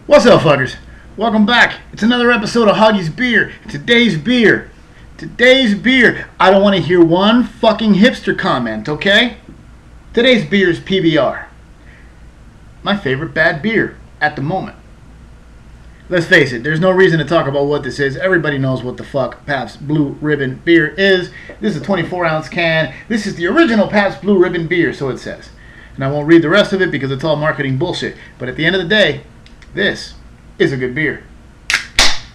What's up, fuckers? Welcome back. It's another episode of Hoggie's Beer. Today's beer. I don't want to hear one fucking hipster comment, okay? Today's beer is PBR. My favorite bad beer at the moment. Let's face it, there's no reason to talk about what this is. Everybody knows what the fuck Pabst Blue Ribbon beer is. This is a 24-ounce can. This is the original Pabst Blue Ribbon beer, so it says. And I won't read the rest of it because it's all marketing bullshit. But at the end of the day, this is a good beer.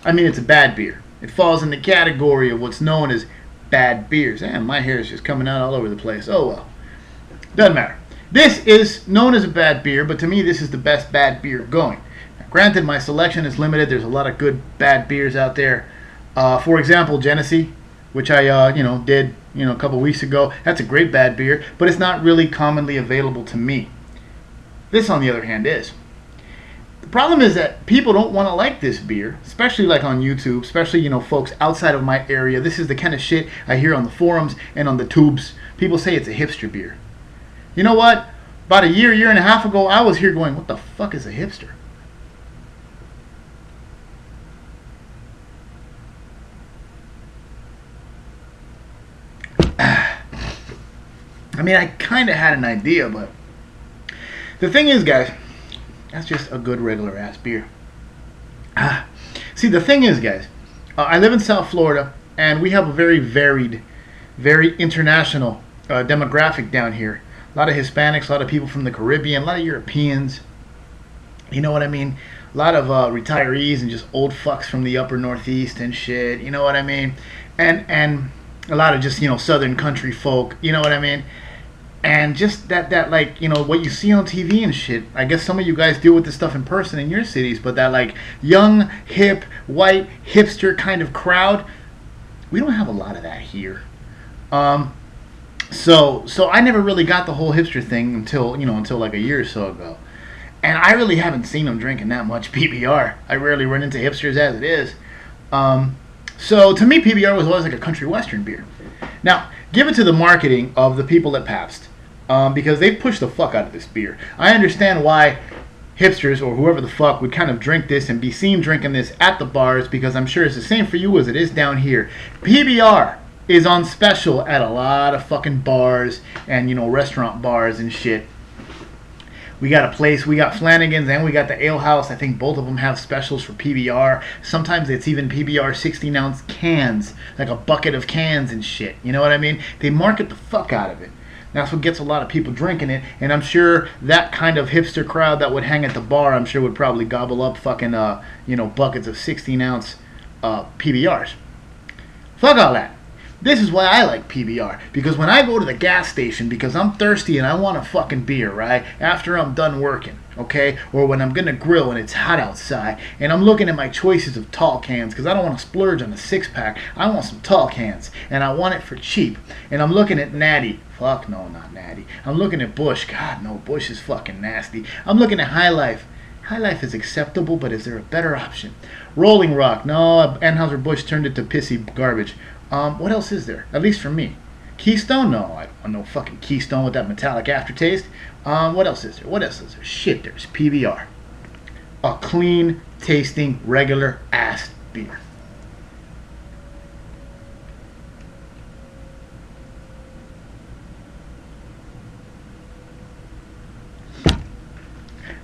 I mean, it's a bad beer. It falls in the category of what's known as bad beers. And my hair is just coming out all over the place. Oh well. Doesn't matter. This is known as a bad beer, but to me this is the best bad beer going. Now, granted, my selection is limited. There's a lot of good bad beers out there. For example, Genesee, which I did a couple weeks ago. That's a great bad beer, but it's not really commonly available to me. This, on the other hand, is. The problem is that people don't want to like this beer, especially like on YouTube, especially, folks outside of my area. This is the kind of shit I hear on the forums and on the tubes. People say it's a hipster beer. You know what? About a year and a half ago, I was here going, what the fuck is a hipster? I mean, I kind of had an idea, but the thing is, guys, that's just a good regular ass beer. See, the thing is, guys, I live in South Florida, and we have a very varied, very international demographic down here. A lot of Hispanics, a lot of people from the Caribbean, a lot of Europeans. You know what I mean? A lot of retirees and just old fucks from the upper Northeast and shit. You know what I mean? And a lot of just, Southern country folk. You know what I mean? And just that like, what you see on TV and shit. I guess some of you guys deal with this stuff in person in your cities, but that like young, hip, white, hipster kind of crowd, we don't have a lot of that here. So I never really got the whole hipster thing until like a year or so ago. And I really haven't seen them drinking that much PBR. I rarely run into hipsters as it is. So to me, PBR was always like a country western beer. Now, give it to the marketing of the people at Pabst. Because they pushed the fuck out of this beer. I understand why hipsters or whoever the fuck would kind of drink this and be seen drinking this at the bars, because I'm sure it's the same for you as it is down here. PBR is on special at a lot of fucking bars and, restaurant bars and shit. We got a place, we got Flanagan's and we got the Ale House. I think both of them have specials for PBR. Sometimes it's even PBR 16-ounce cans, like a bucket of cans and shit. You know what I mean? They market the fuck out of it. That's what gets a lot of people drinking it, and I'm sure that kind of hipster crowd that would hang at the bar, I'm sure would probably gobble up fucking, buckets of 16-ounce PBRs. Fuck all that. This is why I like PBR, because when I go to the gas station because I'm thirsty and I want a fucking beer, right, after I'm done working, okay, or when I'm gonna grill and it's hot outside, and I'm looking at my choices of tall cans because I don't want to splurge on a six-pack. I want some tall cans, and I want it for cheap, and I'm looking at Natty. Fuck no, not Natty. I'm looking at Busch. God, no, Busch is fucking nasty. I'm looking at High Life. High Life is acceptable, but is there a better option? Rolling Rock. No, Anheuser-Busch turned it to pissy garbage. What else is there? At least for me. Keystone? No, I don't want no fucking Keystone with that metallic aftertaste. What else is there? What else is there? Shit, there's PBR. A clean tasting, regular ass beer.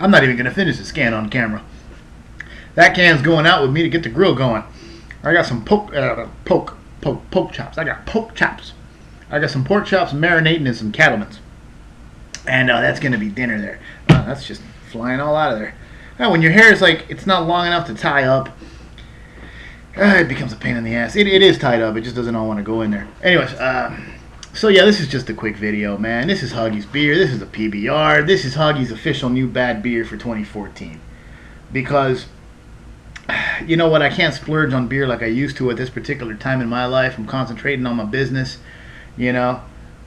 I'm not even going to finish the can on camera. That can's going out with me to get the grill going. I got some poke chops. I got poke chops. I got some pork chops marinating in some cattlemen's. And that's going to be dinner there. That's just flying all out of there. Now, when your hair is like, it's not long enough to tie up, it becomes a pain in the ass. It is tied up. It just doesn't all want to go in there. Anyways, so yeah, this is just a quick video, man. This is Hoggie's beer. This is a PBR. This is Hoggie's official new bad beer for 2014. Because, you know what, I can't splurge on beer like I used to at this particular time in my life. I'm concentrating on my business, and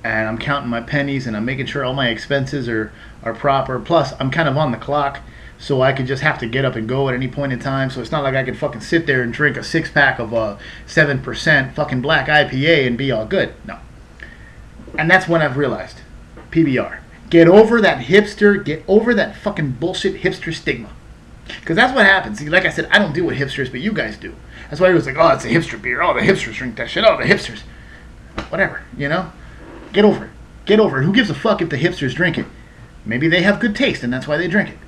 I'm counting my pennies, and I'm making sure all my expenses are proper. Plus, I'm kind of on the clock, so I could just have to get up and go at any point in time. So it's not like I could fucking sit there and drink a six-pack of 7% fucking black IPA and be all good. No. And that's when I've realized, PBR. Get over that hipster, get over that fucking bullshit hipster stigma. Because that's what happens. See, like I said, I don't deal with hipsters, but you guys do. That's why he was like, oh, it's a hipster beer. Oh, the hipsters drink that shit. Oh, the hipsters. Whatever, you know? Get over it. Get over it. Who gives a fuck if the hipsters drink it? Maybe they have good taste, and that's why they drink it.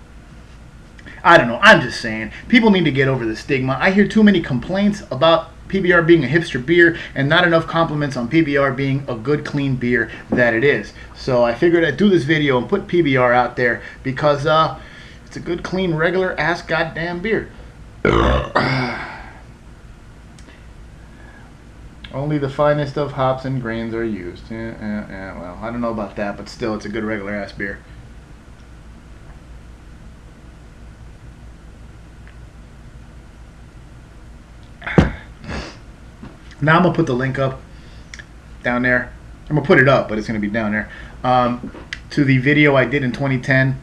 I don't know. I'm just saying. People need to get over the stigma. I hear too many complaints about PBR being a hipster beer and not enough compliments on PBR being a good, clean beer that it is. So I figured I'd do this video and put PBR out there because it's a good, clean, regular-ass goddamn beer. Only the finest of hops and grains are used. Yeah, well, I don't know about that, but still, it's a good regular-ass beer. Now I'm going to put the link up down there. I'm going to put it up, but it's going to be down there. To the video I did in 2010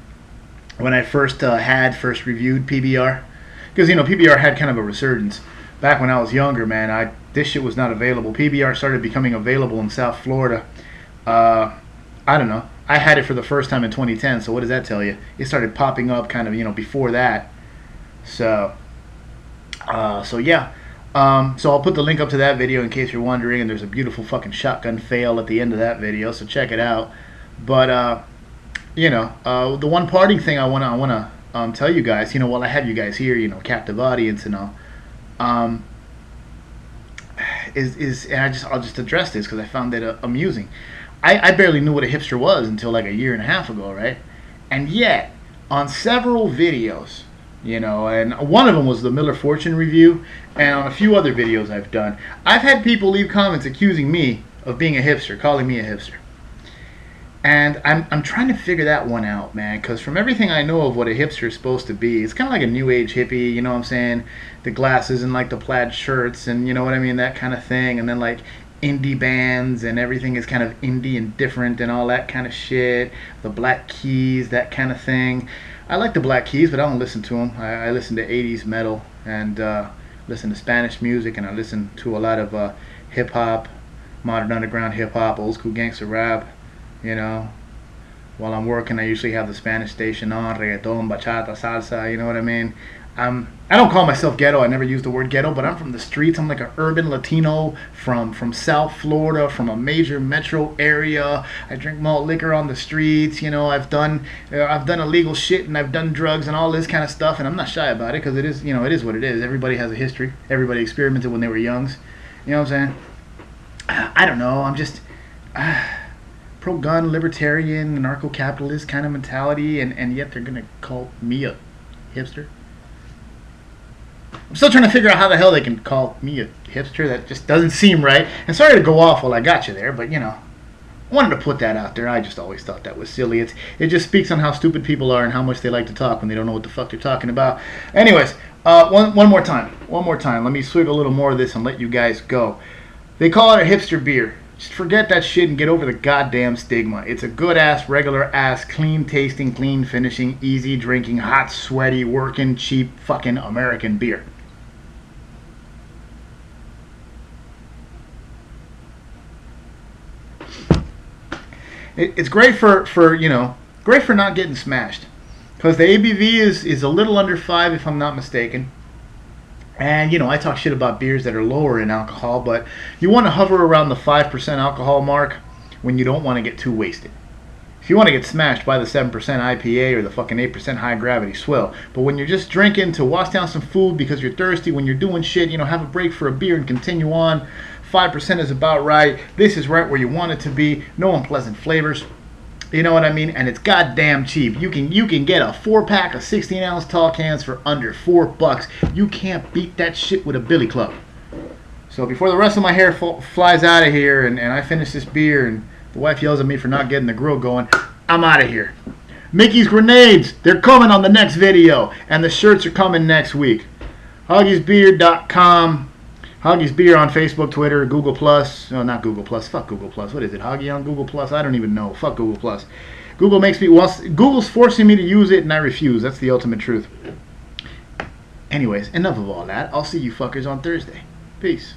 when I first reviewed PBR. Because, you know, PBR had kind of a resurgence. Back when I was younger, man, this shit was not available. PBR started becoming available in South Florida. I don't know. I had it for the first time in 2010, so what does that tell you? It started popping up kind of, you know, before that. So yeah. So I'll put the link up to that video in case you're wondering, and there's a beautiful fucking shotgun fail at the end of that video, so check it out. But you know, the one parting thing I wanna tell you guys, you know, while I have you guys here, you know, captive audience and all, and I'll just address this because I found it amusing. I barely knew what a hipster was until like a year and a half ago, right? And yet, on several videos, you know, and one of them was the Miller Fortune review, and on a few other videos I've done, I've had people leave comments accusing me of being a hipster, calling me a hipster. And I'm trying to figure that one out, man, because from everything I know of what a hipster is supposed to be, it's kind of like a new age hippie, you know what I'm saying? The glasses and like the plaid shirts and you know what I mean, that kind of thing, and then like indie bands and everything is kind of indie and different and all that kind of shit, the Black Keys, that kind of thing. I like the Black Keys, but I don't listen to them. I listen to 80s metal and listen to Spanish music, and I listen to a lot of hip-hop, modern underground hip-hop, old school gangster rap, you know. While I'm working, I usually have the Spanish station on, reggaeton, bachata, salsa, you know what I mean. I don't call myself ghetto. I never use the word ghetto, but I'm from the streets. I'm like an urban Latino from South Florida, from a major metro area. I drink malt liquor on the streets. You know, I've done illegal shit and I've done drugs and all this kind of stuff, and I'm not shy about it because it is, you know, it is what it is. Everybody has a history. Everybody experimented when they were youngs. You know what I'm saying? I don't know. I'm just pro-gun, libertarian, anarcho-capitalist kind of mentality, and yet they're gonna call me a hipster. I'm still trying to figure out how the hell they can call me a hipster. That just doesn't seem right. And sorry to go off while I got you there, but you know, I wanted to put that out there. I just always thought that was silly. It just speaks on how stupid people are and how much they like to talk when they don't know what the fuck they're talking about. Anyways, one more time. Let me swig a little more of this and let you guys go. They call it a hipster beer. Just forget that shit and get over the goddamn stigma. It's a good-ass, regular-ass, clean-tasting, clean-finishing, easy-drinking, hot, sweaty, working, cheap, fucking American beer. It's great for you know, great for not getting smashed. Because the ABV is a little under 5 if I'm not mistaken. And, you know, I talk shit about beers that are lower in alcohol, but you want to hover around the 5% alcohol mark when you don't want to get too wasted. If you want to get smashed by the 7% IPA or the fucking 8% high gravity swill. But when you're just drinking to wash down some food because you're thirsty, when you're doing shit, you know, have a break for a beer and continue on. 5% is about right. This is right where you want it to be. No unpleasant flavors. You know what I mean? And it's goddamn cheap. You can get a 4-pack of 16-ounce tall cans for under $4. You can't beat that shit with a billy club. So before the rest of my hair flies out of here and I finish this beer and the wife yells at me for not getting the grill going, I'm out of here. Mickey's Grenades, they're coming on the next video. And the shirts are coming next week. HoggiesBeer.com. Hoggie's Beer on Facebook, Twitter, Google+. No, not Google+. Fuck Google+. What is it? Hoggie on Google+? I don't even know. Fuck Google+. Google's forcing me to use it, and I refuse. That's the ultimate truth. Anyways, enough of all that. I'll see you fuckers on Thursday. Peace.